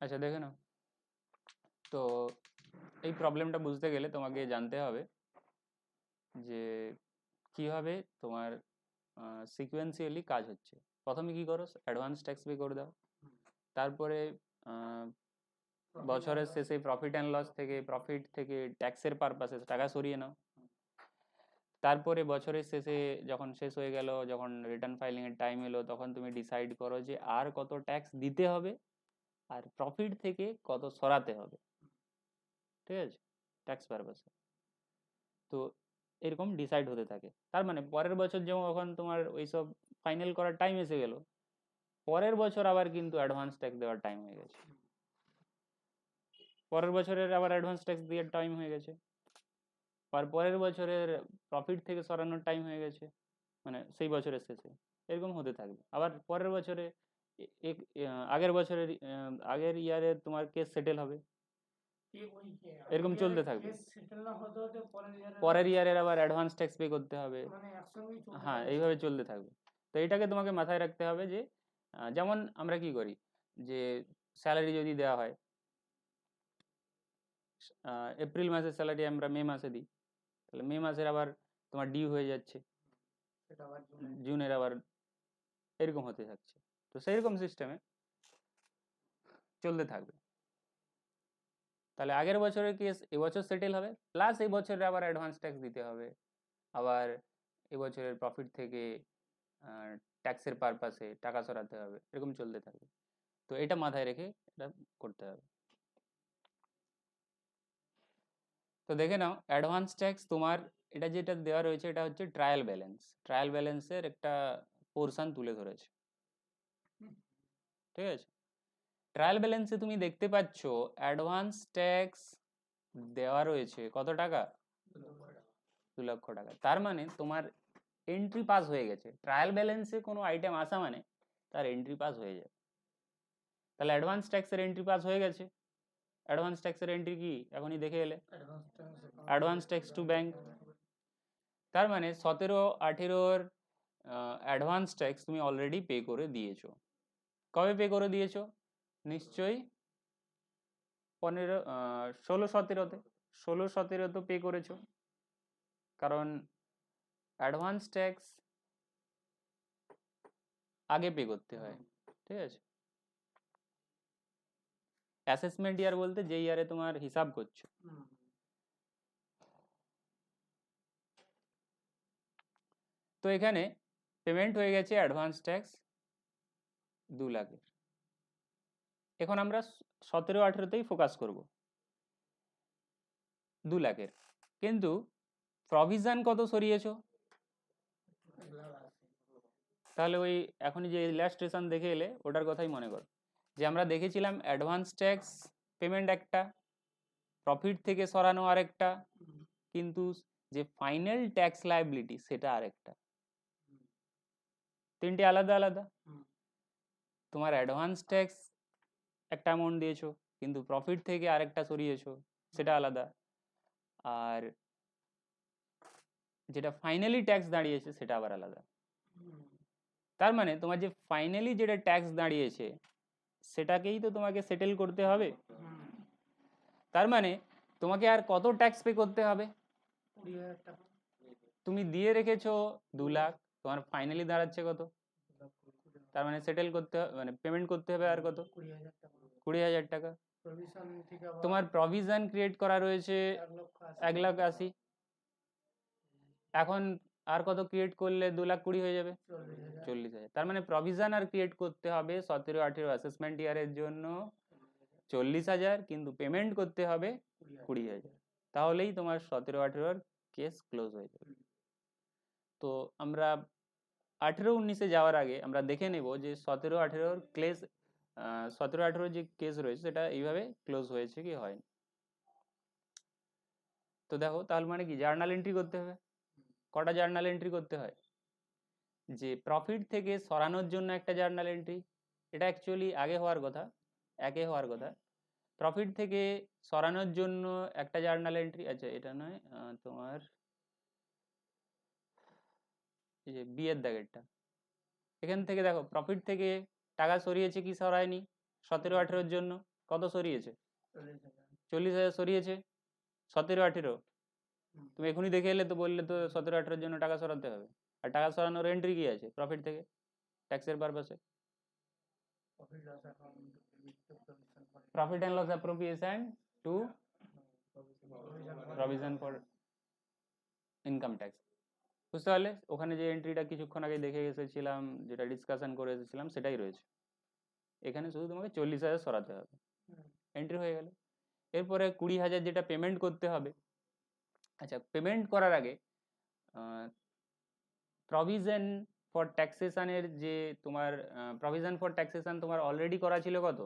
আচ্ছা দেখে নাও। তো এই প্রবলেমটা বুঝতে গেলে তোমাকে জানতে হবে যে কিভাবে তোমার সিকোয়েন্সিয়ালি কাজ হচ্ছে। প্রথমে কি করো, অ্যাডভান্স ট্যাক্স পে করে দাও। তারপরে আহ, বছরের শেষে প্রফিট অ্যান্ড লস থেকে, প্রফিট থেকে ট্যাক্সের পারপাসে টাকা সরিয়ে নাও। তারপরে বছরের শেষে যখন শেষ হয়ে গেল, যখন রিটার্ন ফাইলিংয়ের টাইম এলো, তখন তুমি ডিসাইড করো যে আর কত ট্যাক্স দিতে হবে আর প্রফিট থেকে কত সরাতে হবে। ঠিক আছে, ট্যাক্স পারপাসে। তো এরকম ডিসাইড হতে থাকে। তার মানে পরের বছর যখন তোমার ওইসব ফাইনাল করার টাইম এসে গেল, পরের বছর আবার কিন্তু অ্যাডভান্স ট্যাক্স দেওয়ার টাইম হয়ে গেছে। পরের বছরের আবার অ্যাডভান্স ট্যাক্স দেওয়ার টাইম হয়ে গেছে। পরের বছরের প্রফিট থেকে সরানোর টাইম হয়ে গেছে, মানে সেই বছরের শেষে। এরকম হতে থাকবে। আবার পরের বছরে এক আগের বছরের আগের ইয়ারে তোমার কেস সেটেল হবে, এরকম চলতে থাকবে। পরের ইয়ারের আবার অ্যাডভান্স ট্যাক্স পে করতে হবে। হ্যাঁ, এইভাবে চলতে থাকবে। তো এটাকে তোমাকে মাথায় রাখতে হবে যে যেমন আমরা কি করি, যে স্যালারি যদি দেওয়া হয়, এপ্রিল মাসের স্যালারি আমরা মে মাসে দিই, তাহলে মে মাসের আবার তোমার ডিউ হয়ে যাচ্ছে, জুনের আবার, এরকম হতে থাকছে। তো সেই রকম সিস্টেমে চলতে থাকবে। তাহলে আগের বছরের কেস এবছর সেটেল হবে, প্লাস এই বছরে আবার অ্যাডভান্স ট্যাক্স দিতে হবে, আবার এবছরের প্রফিট থেকে ট্যাক্সের পারপাসে টাকা সরাতে হবে, এরকম চলতে থাকবে। তো এটা মাথায় রেখে এটা করতে হবে। তো দেখে নাও, অ্যাডভান্স ট্যাক্স তোমার এটা যেটা দেওয়া রয়েছে, এটা হচ্ছে ট্রায়াল ব্যালেন্স। ট্রায়াল ব্যালেন্সের একটা পোর্শন তুলে ধরেছে। ঠিক আছে, ট্রায়াল ব্যালেন্সে তুমি দেখতে পাচ্ছ অ্যাডভান্স ট্যাক্স দেওয়া রয়েছে কত টাকা, 2 লক্ষ টাকা। তার মানে তোমার এন্ট্রি পাস হয়ে গেছে। ট্রায়াল ব্যালেন্সে কোনো আইটেম আসা মানে তার এন্ট্রি পাস হয়ে যাবে। তাহলে অ্যাডভান্স ট্যাক্সের এন্ট্রি পাস হয়ে গেছে। অ্যাডভান্স ট্যাক্সের এন্ট্রি কি এখনই দেখে এলে, অ্যাডভান্স ট্যাক্স টু ব্যাংক। তার মানে 17-18 অ্যাডভান্স ট্যাক্স তুমি অলরেডি পে করে দিয়েছো। কবে পে করে দিয়েছো? নিশ্চয়ই 16-17তে। 16-17 পে করেছো, কারণ অ্যাডভান্স ট্যাক্স আগে পে করতে হয়। ঠিক আছে, অ্যাসেসমেন্ট ইয়ার বলতে যে ইয়ারে তোমার হিসাব করছো। তো এখানে পেমেন্ট হয়ে গেছে অ্যাডভান্স ট্যাক্স 2 লাখের। এখন আমরা 17-18তেই ফোকাস করব, 2 লাখের। কিন্তু প্রভিশন কত সরিয়েছো? তাহলে ওই এখনই যে ইলাস্ট্রেশন দেখে এলে ওটার কথাই মনে করো, যে আমরা দেখেছিলাম অ্যাডভান্স ট্যাক্স পেমেন্ট একটা, প্রফিট থেকে সরানো আরেকটা, কিন্তু যে ফাইনাল ট্যাক্স লায়াবিলিটি সেটা আরেকটা। তিনটে আলাদা আলাদা। তোমার অ্যাডভান্স ট্যাক্স একটা অ্যামাউন্ট দিয়েছো, কিন্তু প্রফিট থেকে আরেকটা সরিয়েছো, সেটা আলাদা। আর যেটা ফাইনালি ট্যাক্স দাঁড়িয়েছে সেটা আবার আলাদা। তার মানে তোমার যে ফাইনালি যেটা ট্যাক্স দাঁড়িয়েছে সেটাকেই তো তোমাকে সেটেল করতে হবে। তার মানে তোমাকে আর কত ট্যাক্স পে করতে হবে? তুমি দিয়ে রেখেছো 2 লাখ, তোমার ফাইনালি দাঁড়াচ্ছে কত? তার মানে সেটেল করতে হবে, মানে পেমেন্ট করতে হবে আর কত? 20,000 টাকা। তোমার প্রভিশন ক্রিয়েট করা রয়েছে 1,80,000। এখন আর কত ক্রিয়েট করলে 2,20,000 হয়ে যাবে? 40,000। তার মানে প্রভিশন আর ক্রিয়েট করতে হবে 17-18 অ্যাসেসমেন্ট ইয়ারের জন্য 40,000, কিন্তু পেমেন্ট করতে হবে 20,000। তাহলেই তোমার 17-18 কেস ক্লোজ হয়ে যাবে। তো আমরা 18-19-এ যাওয়ার আগে আমরা দেখে নেব যে 17-18 কেস, 17-18 যে কেস রয়েছে সেটা এইভাবে ক্লোজ হয়েছে কি হয়নি। তো দেখো, তাহলে মানে কি জার্নাল এন্ট্রি করতে হবে। কটা জার্নাল এন্ট্রি করতে হয়? যে প্রফিট থেকে সরানোর জন্য একটা জার্নাল এন্ট্রি, এটা অ্যাকচুয়ালি আগে হওয়ার কথা, একে হওয়ার কথা। প্রফিট থেকে সরানোর জন্য একটা জার্নাল এন্ট্রি, আচ্ছা এটা নয়, তোমার এই যে বিয়ের দাগেরটা, এখান থেকে দেখো প্রফিট থেকে টাকা সরিয়েছে কি সরায়নি 17-18 জন্য? কত সরিয়েছে? 40,000 সরিয়েছে। 17-18 তুমি এখনই দেখে এলে তো, বললে তো 17-18 জন্য টাকা সরাতে হবে। আর টাকা সরানোর এন্ট্রি কি আছে প্রফিট থেকে ট্যাক্সের পারপাসে? Profit and loss appropriation to provision for income tax. বুঝতে পারলে? ওখানে যে এন্ট্রিটা কিছুক্ষণ আগে দেখে এসেছিলাম, যেটা ডিসকাশন করে এসেছিলাম, সেটাই রয়েছে এখানে। শুধু তোমাকে 40,000 সরাতে হবে, এন্ট্রি হয়ে গেল। এরপরে 20,000 যেটা পেমেন্ট করতে হবে। আচ্ছা, পেমেন্ট করার আগে প্রভিশন ফর ট্যাক্সেশনের যে তোমার প্রভিশন ফর ট্যাক্সেশন তোমার অলরেডি করা ছিল কত?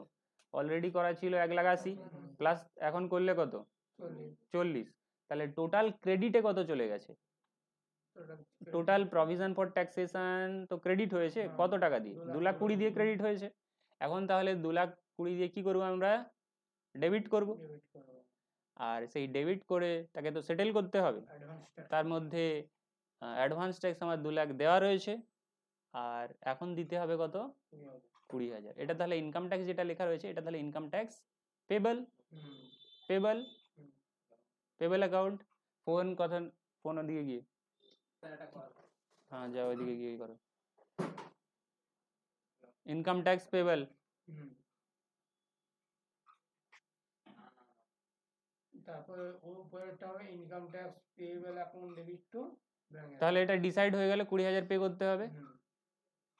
অলরেডি করা ছিল 1,80,000 প্লাস এখন করলে কত? 40। তাহলে টোটাল ক্রেডিটে কত চলে গেছে? টোটাল প্রভিশন ফর ট্যাক্সেশন তো ক্রেডিট হয়েছে কত টাকা দিয়ে? 2,20,000 দিয়ে ক্রেডিট হয়েছে। এখন তাহলে 2,20,000 দিয়ে কি করবো আমরা? ডেবিট করব। আর সেই ডেবিট করে তাকে তো সেটেল করতে হবে। তার মধ্যে অ্যাডভান্স ট্যাক্স আমার 2,00,000 দেওয়া রয়েছে, আর এখন দিতে হবে কত? 20,000। এটা তাহলে ইনকাম ট্যাক্স যেটা লেখা রয়েছে, এটা তাহলে income tax payable. Payable payable account. Phone কথা, ফোন ওদিকে গিয়ে, হ্যাঁ যাও ওইদিকে গিয়ে করো। Income tax payable. তারপরে ওর উপরেরটা হবে income tax payable account debit to bank. তাহলে এটা ডিসাইড হয়ে গেল 20,000 পে করতে হবে,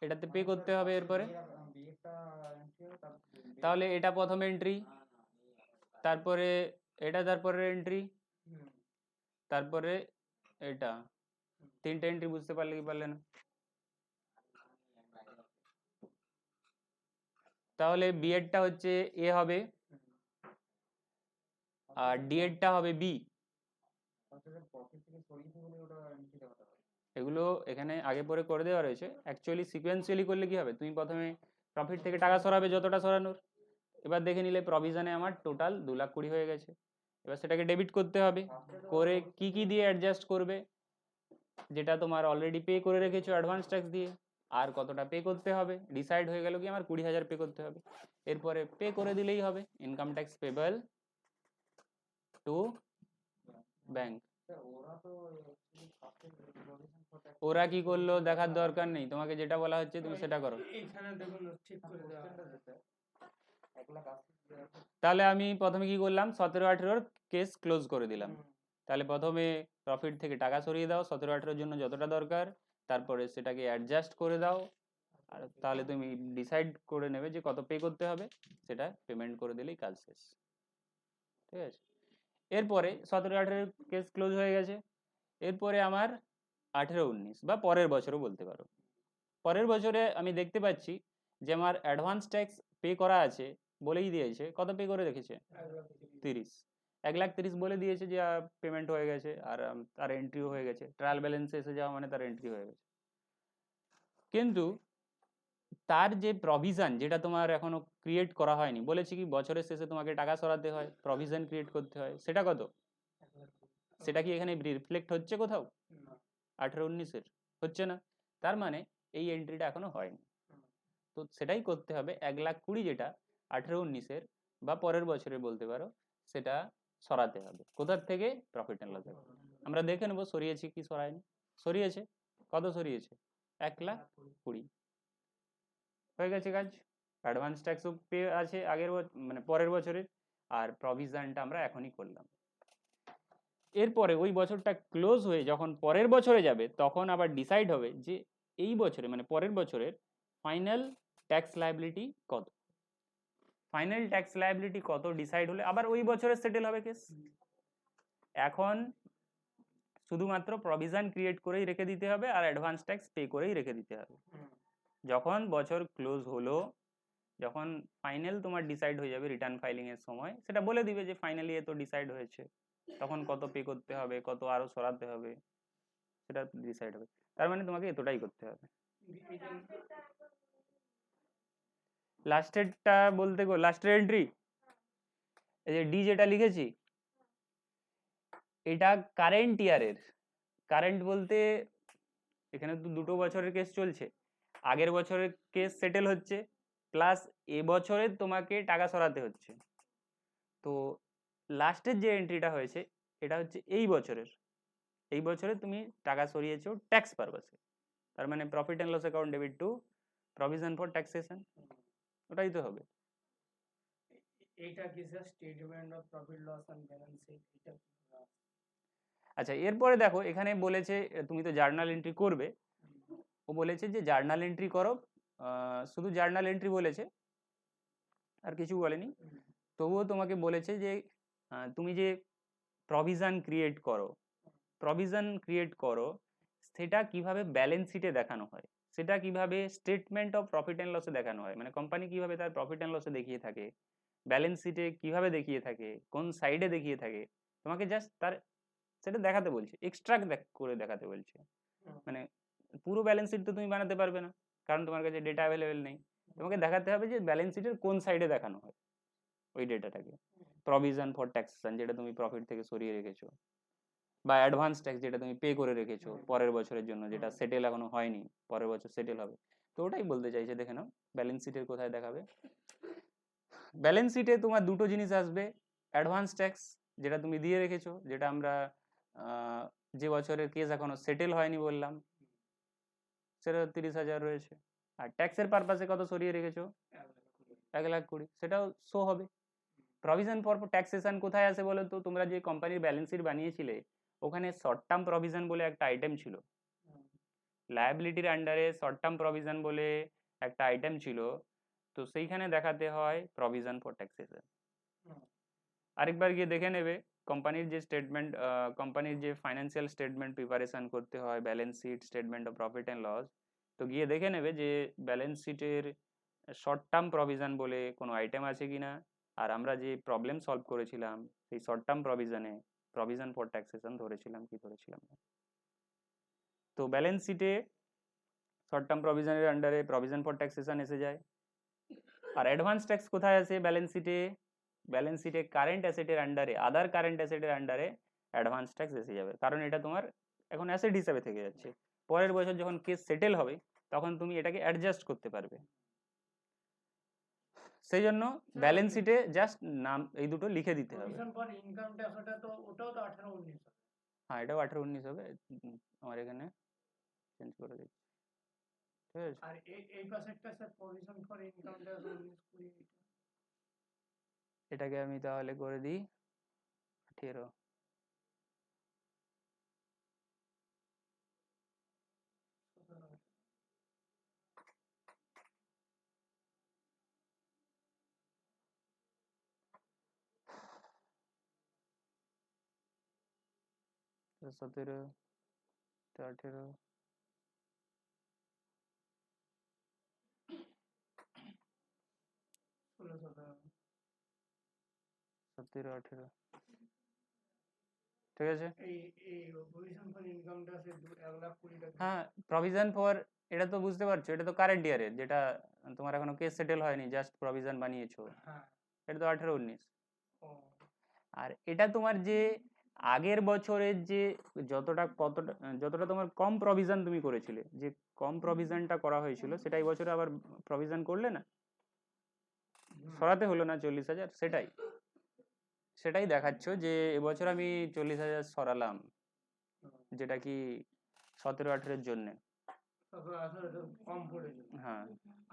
এটাতে পে করতে হবে। এরপরে তাহলে এটা প্রথম এন্ট্রি, তারপরে এটা তারপরে এন্ট্রি, তারপরে এটা। তিনটে এন্ট্রি বুঝতে পারলে কি পারলে না? তাহলে বি এরটা হচ্ছে এ হবে, আর ডি এরটা হবে বি। এগুলো এখানে আগে পরে করে দেওয়া রয়েছে। অ্যাকচুয়ালি সিকোয়েন্সিয়ালি করলে কি হবে, তুমি প্রথমে প্রফিট থেকে টাকা সরাবে যতটা সরানোর। এবার দেখে নিলে প্রভিশনে আমার টোটাল 2,20,000 হয়ে গেছে। এবার সেটাকে ডেবিট করতে হবে, করে কি কি দিয়ে অ্যাডজাস্ট করবে? যেটা তোমার অলরেডি পে করে রেখেছো অ্যাডভান্স ট্যাক্স দিয়ে, আর কতটা পে করতে হবে ডিসাইড হয়ে গেল কি আমার 20,000 পে করতে হবে। এরপরে পে করে দিলেই হবে income tax payable to bank. ওরা কি করলো দেখার দরকার নেই, তোমাকে যেটা বলা হচ্ছে তুমি সেটা করো। এখানে দেখুন ঠিক করে দেওয়া। তাহলে আমি প্রথমে কি করলাম, 17-18 কেস ক্লোজ করে দিলাম। তাহলে প্রথমে প্রফিট থেকে টাকা সরিয়ে দাও 17-18 জন্য যতটা দরকার, তারপরে সেটাকে অ্যাডজাস্ট করে দাও, আর তাহলে তুমি ডিসাইড করে নেবে যে কত পে করতে হবে, সেটা পেমেন্ট করে দিলেই কাজ শেষ। ঠিক আছে? এরপরে 17-18 কেস ক্লোজ হয়ে গেছে। এরপরে আমার 18-19 বা পরের বছরও বলতে পারো। পরের বছরে আমি দেখতে পাচ্ছি যে আমার অ্যাডভান্স ট্যাক্স পে করা আছে, বলেই দিয়েছে কত পে করে রেখেছে? 30। 1,30,000 বলে দিয়েছে যে পেমেন্ট হয়ে গেছে, আর তার এন্ট্রিও হয়ে গেছে। ট্রায়াল ব্যালেন্সে এসে যাওয়া মানে তার এন্ট্রি হয়ে গেছে। কিন্তু তার যে প্রভিশন, যেটা তোমার এখনো ক্রিয়েট করা হয়নি, বলেছি কি বছরের শেষে তোমাকে টাকা সরাতে হয়, প্রভিশন ক্রিয়েট করতে হয়, সেটা কত? সেটা কি এখানে রিফ্লেক্ট হচ্ছে কোথাও? 18-19-এর হচ্ছে না। তার মানে এই এন্ট্রিটা এখনো হয়নি। তো সেটাই করতে হবে 1,20,000 যেটা 18-19-এর বা পরের বছরে বলতে পারো, সেটা সরাতে হবে। কোথার থেকে? Profit and loss. আমরা দেখে নেবো সরিয়েছি কি সরায়নি। সরিয়েছে, কত সরিয়েছে? 1,20,000 হয়ে গেছে কাজ। অ্যাডভান্স ট্যাক্সও পে আছে আগের মানে পরের বছরের, আর প্রভিশনটা আমরা এখনই করলাম। এরপরে ওই বছরটা ক্লোজ হয়ে যখন পরের বছরে যাবে, তখন আবার ডিসাইড হবে যে এই বছরে মানে পরের বছরের ফাইনাল ট্যাক্স লায়াবিলিটি কত। ফাইনাল ট্যাক্স লায়াবিলিটি কত ডিসাইড হলে আবার ওই বছরে সেটেল হবে কেস। এখন শুধুমাত্র প্রভিশন ক্রিয়েট করেই রেখে দিতে হবে, আর অ্যাডভান্স ট্যাক্স পে করেই রেখে দিতে হবে। যখন বছর ক্লোজ হলো, যখন ফাইনাল তোমার ডিসাইড হয়ে যাবে রিটার্ন ফাইলিং এর সময়, সেটা বলে দিবে যে ফাইনালি এ তো ডিসাইড হয়েছে, তখন কত পে করতে হবে, কত আরো সরাতে হবে, সেটা ডিসাইড হবে। তার মানে তোমাকে এতটাই করতে হবে। লাস্টেরটা বলতে লাস্টের এন্ট্রি এই যে ডি যেটা লিখেছি, এটা কারেন্ট ইয়ারের। কারেন্ট বলতে এখানে তো 2 বছরের কেস চলছে, আগের বছরের কেস সেটেল হচ্ছে, প্লাস এ বছরে তোমাকে টাকা সরাতে হচ্ছে। তো লাস্টের যে এন্ট্রিটা হয়েছে এটা হচ্ছে এই বছরে তুমি টাকা সরিয়েছো ট্যাক্স পারপাসে, তার মানে profit and loss account debit to provision for taxation, ওটাই তো হবে। এইটা কি sir statement of profit loss and balance sheet, এটা আচ্ছা, এরপরে দেখো এখানে বলেছে তুমি তো জার্নাল এন্ট্রি করবে, ও বলেছে যে জার্নাল এন্ট্রি করো, শুধু জার্নাল এন্ট্রি বলেছে, আর কিছু বলেনি। তবুও তোমাকে বলেছে যে তুমি যে প্রভিশন ক্রিয়েট করো সেটা কিভাবে ব্যালেন্স শিটে দেখানো হয়, সেটা কিভাবে স্টেটমেন্ট অফ প্রফিট অ্যান্ড লসে দেখানো হয়, মানে কোম্পানি কিভাবে তার প্রফিট অ্যান্ড লসে দেখিয়ে থাকে, ব্যালেন্স শিটে কিভাবে দেখিয়ে থাকে, কোন সাইডে দেখিয়ে থাকে, তোমাকে জাস্ট তার সেটা দেখাতে বলছে, এক্সট্রাক্ট করে দেখাতে বলছে। মানে পুরো ব্যালেন্স শিট তো তুমি বানাতে পারবে না, কারণ তোমার কাছে ডেটা অ্যাভেলেবেল নেই, তোমাকে দেখাতে হবে যে ব্যালেন্স শিটের কোন সাইডে দেখানো হয় ওই ডেটাটাকে, প্রভিশন ফর ট্যাক্সেশন যেটা তুমি প্রফিট থেকে সরিয়ে রেখেছো, বা অ্যাডভান্স ট্যাক্স যেটা তুমি পে করে রেখেছো পরের বছরের জন্য, যেটা সেটেল এখনো হয়নি, পরের বছর সেটেল হবে। তো ওটাই বলতে চাইছে, দেখে নাও ব্যালেন্স শিটের কোথায় দেখাবে। ব্যালেন্স শিটে তোমার দুটো জিনিস আসবে, অ্যাডভান্স ট্যাক্স যেটা তুমি দিয়ে রেখেছো, যেটা আমরা যে বছরের কেস এখনো সেটেল হয়নি বললাম, সেটা 30,000 রয়েছে, আর ট্যাক্সের পারপাসে কত সরিয়ে রেখেছো 1,20,000, সেটাও শো হবে। প্রভিশন ফর ট্যাক্সেশন কোথায় আছে বলো তো, তোমরা যে কোম্পানির ব্যালেন্স শিট বানিয়েছিলে ওখানে শর্ট টার্ম প্রভিশন বলে একটা আইটেম ছিল, লায়াবিলিটির আন্ডারে শর্ট টার্ম প্রভিশন বলে একটা আইটেম ছিল, তো সেইখানে দেখাতে হয় প্রভিশন ফর ট্যাক্সেশন। আরেকবার গিয়ে দেখে নেবে কোম্পানির যে স্টেটমেন্ট, কোম্পানির যে ফাইন্যান্সিয়াল স্টেটমেন্ট প্রিপারেশন করতে হয়, balance sheet, statement of profit and loss, তো গিয়ে দেখে নেবে যে ব্যালেন্স শিটের শর্ট টার্ম প্রভিশন বলে কোনো আইটেম আছে কিনা, আর আমরা যে প্রবলেম সলভ করেছিলাম সেই শর্ট টার্ম প্রভিশনে প্রভিশন ফর ট্যাক্সেশন ধরেছিলাম কি ধরেছিলাম না। তো ব্যালেন্স শিটে শর্ট টার্ম প্রভিশনের আন্ডারে প্রভিশন ফর ট্যাক্সেশন এসে যায়, আর অ্যাডভান্স ট্যাক্স কোথায় আছে ব্যালেন্স শিটে কারেন্ট অ্যাসেটের আন্ডারে, আদার কারেন্ট অ্যাসেটের আন্ডারে অ্যাডভান্স ট্যাক্স এসে যাবে, কারণ এটা তোমার এখন অ্যাসেট হিসাবে থেকে যাচ্ছে, পরের বছর যখন কেস সেটেল হবে তখন তুমি এটাকে অ্যাডজাস্ট করতে পারবে, সেই জন্য ব্যালেন্স শিটে জাস্ট নাম এই দুটো লিখে দিতে হবে। প্রভিশন ফর ইনকাম ট্যাক্স ওটা তো ওটাও তো 18-19 হবে। হ্যাঁ, এটাও 18-19 হবে, আমার এখানে চেঞ্জ করে দিচ্ছি, ঠিক আছে। আর এই পাশেরটা sir provision for income tax 19-20, এটাকে আমি তাহলে করে দিই 18। তো 17, 18, 17, 18, ঠিক আছে। এই প্রভিশন ফর ইনকাম ট্যাক্স 1,20,000 টাকা। হ্যাঁ, প্রভিশন ফর, এটা তো বুঝতে পারছো, এটা তো কারেন্ট ইয়ারের, যেটা তোমার এখনো কেস সেটেল হয়নি, জাস্ট প্রভিশন বানিয়েছো, হ্যাঁ, এটা তো 18-19। ও আর এটা তোমার যে আগের বছরের যে যতটা তোমার কম প্রভিশন তুমি করেছিলে, যে কম প্রভিশনটা করা হয়েছিল সেটা এই বছরে আবার প্রভিশন করলে না, সরাতে হলো না 40,000, সেটাই দেখাচ্ছ যে এবছর আমি 40,000 সরালাম, যেটা কি 17-18 জন্য কম পড়েছে। হ্যাঁ,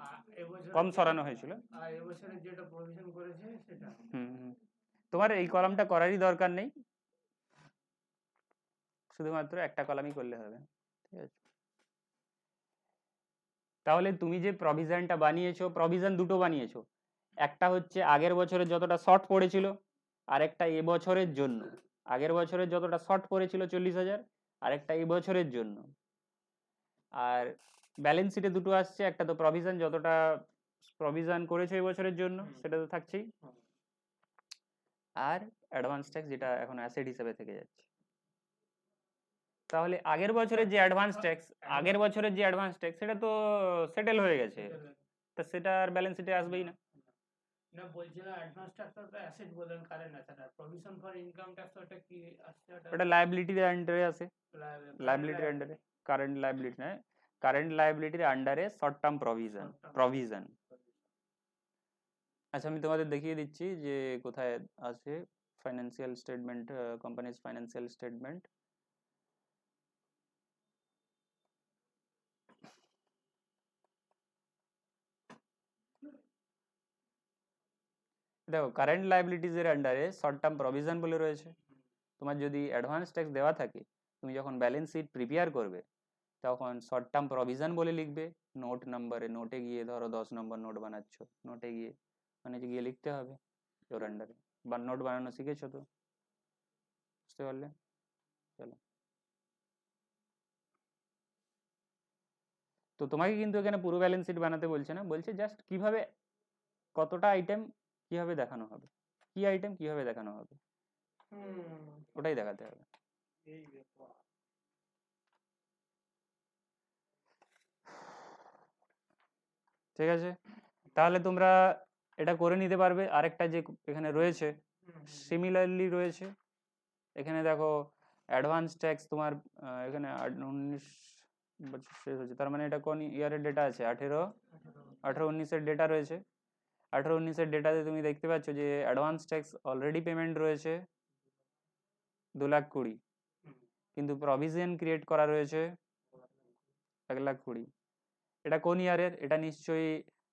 আর এবছর কম সরানো হয়েছিল। আর এবছরে যেটা প্রভিশন করেছে সেটা তোমার এই কলামটা করারই দরকার নেই, শুধুমাত্র একটা কলামই করলে হবে, ঠিক আছে। তাহলে তুমি যে প্রভিশনটা বানিয়েছো, প্রভিশন দুটো বানিয়েছো, একটা হচ্ছে আগের বছরের যতটা শর্ট পড়েছিল, আর একটা এবছরের জন্য, আগের বছরের যতটা শর্ট পড়েছিল 40,000, আর একটা এবছরের জন্য। আর ব্যালেন্স শিটে দুটো আসছে, একটা তো প্রভিশন যতটা প্রভিশন করেছো এই বছরের জন্য সেটা তো থাকছেই, আর অ্যাডভান্স ট্যাক্স যেটা এখন অ্যাসেট হিসেবে থেকে যাচ্ছে। তাহলে আগের বছরের যে অ্যাডভান্স ট্যাক্স সেটা তো সেটেল হয়ে গেছে, তা সেটা আর ব্যালেন্স শিটে আসবেই না। না বলছিলাম অ্যাডভান্স ট্যাক্স তো অ্যাসেট বলেন, কারেন্ট অ্যাসেট, আর প্রভিশন ফর ইনকাম ট্যাক্স ওটা কি আসছে? ওটা লায়াবিলিটির আন্ডারে আছে, লায়াবিলিটির আন্ডারে, কারেন্ট লায়াবিলিটি নয়, কারেন্ট লায়াবিলিটির আন্ডারে শর্ট টার্ম প্রভিশন। আচ্ছা আমি তোমাদের দেখিয়ে দিচ্ছি যে কোথায় আছে financial statement, companies financial statement. দেখো কারেন্ট লাইবিলিটিজের আন্ডারে শর্ট টার্ম প্রভিশন বলে রয়েছে। তোমার যদি অ্যাডভান্স ট্যাক্স দেওয়া থাকে, তুমি যখন ব্যালেন্স শিট প্রিপেয়ার করবে তখন শর্ট টার্ম প্রভিশন বলে লিখবে। নোট নাম্বারে, নোটে গিয়ে ধরো 10 নম্বর নোট বানাচ্ছ, নোটে গিয়ে মানে গিয়ে লিখতে হবে ওর আন্ডারে। বা নোট বানানো শিখেছো তো, বুঝতে পারলে? চলো, তো তোমাকে কিন্তু এখানে পুরো ব্যালেন্স শিট বানাতে বলছে না, বলছে জাস্ট কিভাবে কতটা আইটেম কিভাবে দেখানো হবে, কি আইটেম কিভাবে দেখানো হবে ওটাই দেখাতে হবে। এই ব্যাপার। ঠিক আছে, তাহলে তোমরা এটা করে নিতে পারবে। আরেকটা যে এখানে রয়েছে সিমিলারলি রয়েছে, এখানে দেখো অ্যাডভান্স ট্যাক্স তোমার এখানে 19 বছর শেষ হচ্ছে, তার মানে এটা কোন ইয়ারের ডেটা আছে? 18-19-এর ডেটা রয়েছে। 18-19-এর ডেটাতে তুমি দেখতে পাচ্ছ যে অ্যাডভান্স ট্যাক্স অলরেডি পেমেন্ট রয়েছে 2,20,000, কিন্তু প্রভিশন ক্রিয়েট করা রয়েছে 1,20,000। এটা কোন ইয়ারের? এটা নিশ্চয়ই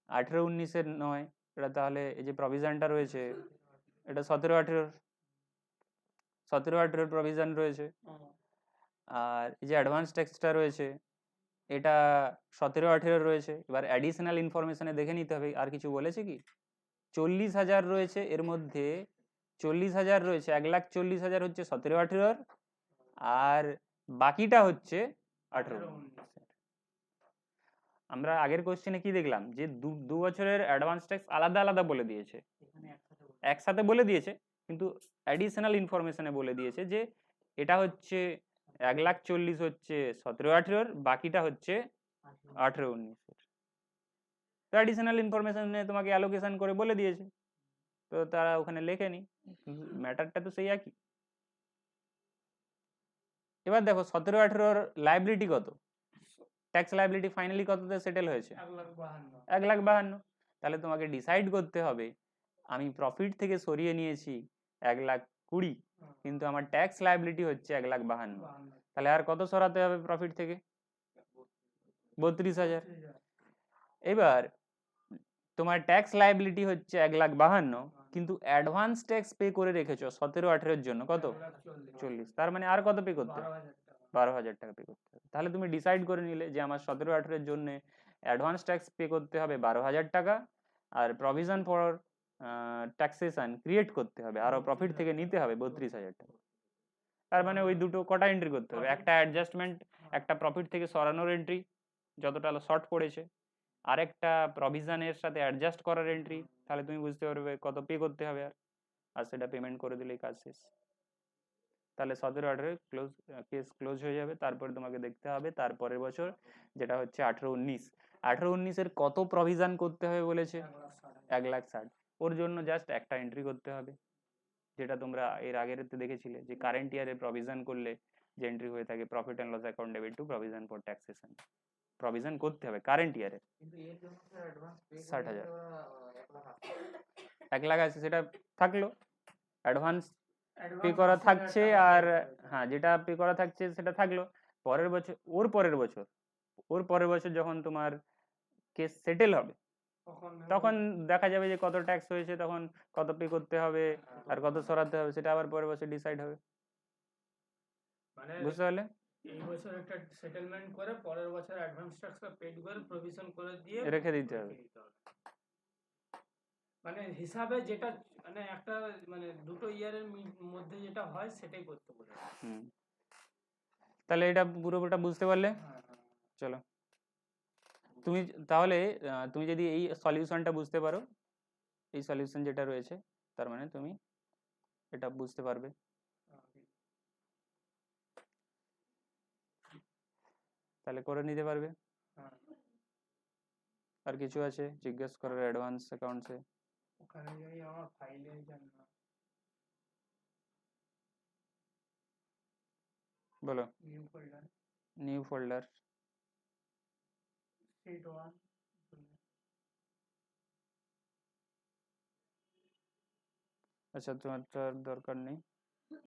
18-19-এর নয়, এটা তাহলে এই যে প্রভিশনটা রয়েছে এটা 17-18-এর, 17-18-এর প্রভিশন রয়েছে। আর এই যে অ্যাডভান্স ট্যাক্সটা রয়েছে এটা 17-18-এর রয়েছে। এবার অ্যাডিশনাল ইনফরমেশনে দেখে নিতে হবে আর কিছু বলেছে কি। 40,000 রয়েছে এর মধ্যে, 40,000 রয়েছে, 1,40,000 হচ্ছে 17-18-এর, আর বাকিটা হচ্ছে 18-19-এর। আমরা আগের কোশ্চেনে কি দেখলাম যে দু বছরের অ্যাডভান্স ট্যাক্স আলাদা আলাদা বলে দিয়েছে, একসাথে বলে দিয়েছে, কিন্তু অ্যাডিশনাল ইনফরমেশনে বলে দিয়েছে যে এটা হচ্ছে 1,40,000 হচ্ছে 17-18-এর, বাকিটা হচ্ছে 18-19-এর। তো অ্যাডিশনাল ইনফরমেশনে তোমাকে অ্যালোকেশন করে বলে দিয়েছে, তো তারা ওখানে লেখেনি, ম্যাটারটা তো সেই একই। এবার দেখো 17-18-এর লাইবিলিটি কত, ট্যাক্স লাইবিলিটি ফাইনালি কততে সেটেল হয়েছে? 1,52,000। তাহলে তোমাকে ডিসাইড করতে হবে আমি প্রফিট থেকে সরিয়ে নিয়েছি 1,20,000, কিন্তু আমার ট্যাক্স লাইবিলিটি হচ্ছে 1,52,000। তাহলে আর কত সরাতে হবে প্রফিট থেকে? 32,000। এবার তোমার ট্যাক্স লাইবিলিটি হচ্ছে 1,52,000, কিন্তু অ্যাডভান্স ট্যাক্স পে করে রেখেছো 17-18-এর জন্য কত? 40। তার মানে আর কত পে করতে হবে? 12,000 টাকা পে করতে হবে। তাহলে তুমি ডিসাইড করে নিলে যে আমার 17-18-এর জন্য অ্যাডভান্স ট্যাক্স পে করতে হবে 12,000 টাকা, আর প্রভিশন ফর ট্যাক্সেশন ক্রিয়েট করতে হবে আরো প্রফিট থেকে নিতে হবে 32,000 টাকা। তার মানে ওই দুটো কটা এন্ট্রি করতে হবে? একটা অ্যাডজাস্টমেন্ট, একটা প্রফিট থেকে সরানোর এন্ট্রি যতটা শর্ট পড়েছে, আরেকটা প্রভিশনের সাথে অ্যাডজাস্ট করার এন্ট্রি। তাহলে তুমি বুঝতে পারবে কত পে করতে হবে, আর সেটা পেমেন্ট করে দিলেই কাজ শেষ। তাহলে 17-18 ক্লোজ, কেস ক্লোজ হয়ে যাবে। তারপরে তোমাকে দেখতে হবে তারপরের বছর যেটা হচ্ছে 18-19, 18-19-এর কত প্রভিশন করতে হবে বলেছে? 1,60,000। ওর জন্য জাস্ট একটা এন্ট্রি করতে হবে, যেটা তোমরা এর আগের দেখেছিলে যে কারেন্ট ইয়ারে প্রভিশন করলে যে এন্ট্রি হয়ে থাকে profit and loss account debit to provision for taxation, provision করতে হবে কারেন্ট ইয়ারে। 60,000, 1,00,000 আছে সেটা থাকলো, অ্যাডভান্স পে করা থাকছে, আর হ্যাঁ যেটা পে করা থাকছে সেটা থাকলো। পরের বছর, ওর পরের বছর যখন তোমার কেস সেটেল হবে তখন দেখা যাবে যে কত ট্যাক্স হয়েছে, তখন কত পে করতে হবে আর কত সরাতে হবে, সেটা আবার পরের বছর ডিসাইড হবে। মানে বুঝতে পারলে? এই বছর একটা সেটেলমেন্ট করে পরের বছর অ্যাডভান্স ট্যাক্সটা পেড করে প্রভিশন করে দিয়ে রেখে দিতে হবে। মানে হিসাবে যেটা মানে একটা মানে দুটো ইয়ারের মধ্যে যেটা হয় সেটাই করতে বলে। তাহলে এটা পুরোটা বুঝতে পারলে? চলো, তুমি তাহলে তুমি যদি এই সলিউশনটা বুঝতে পারো, এই সলিউশন যেটা রয়েছে, তার মানে তুমি এটা বুঝতে পারবে। তাহলে করে নিতে পারবে। আর কিছু আছে জিজ্ঞেস করার অ্যাডভান্স অ্যাকাউন্টসে? ওখানে যাই আমার ফাইলে যান না, বলো। New new folder folder, sheet 1 আচ্ছা তোমার তো আর দরকার নেই।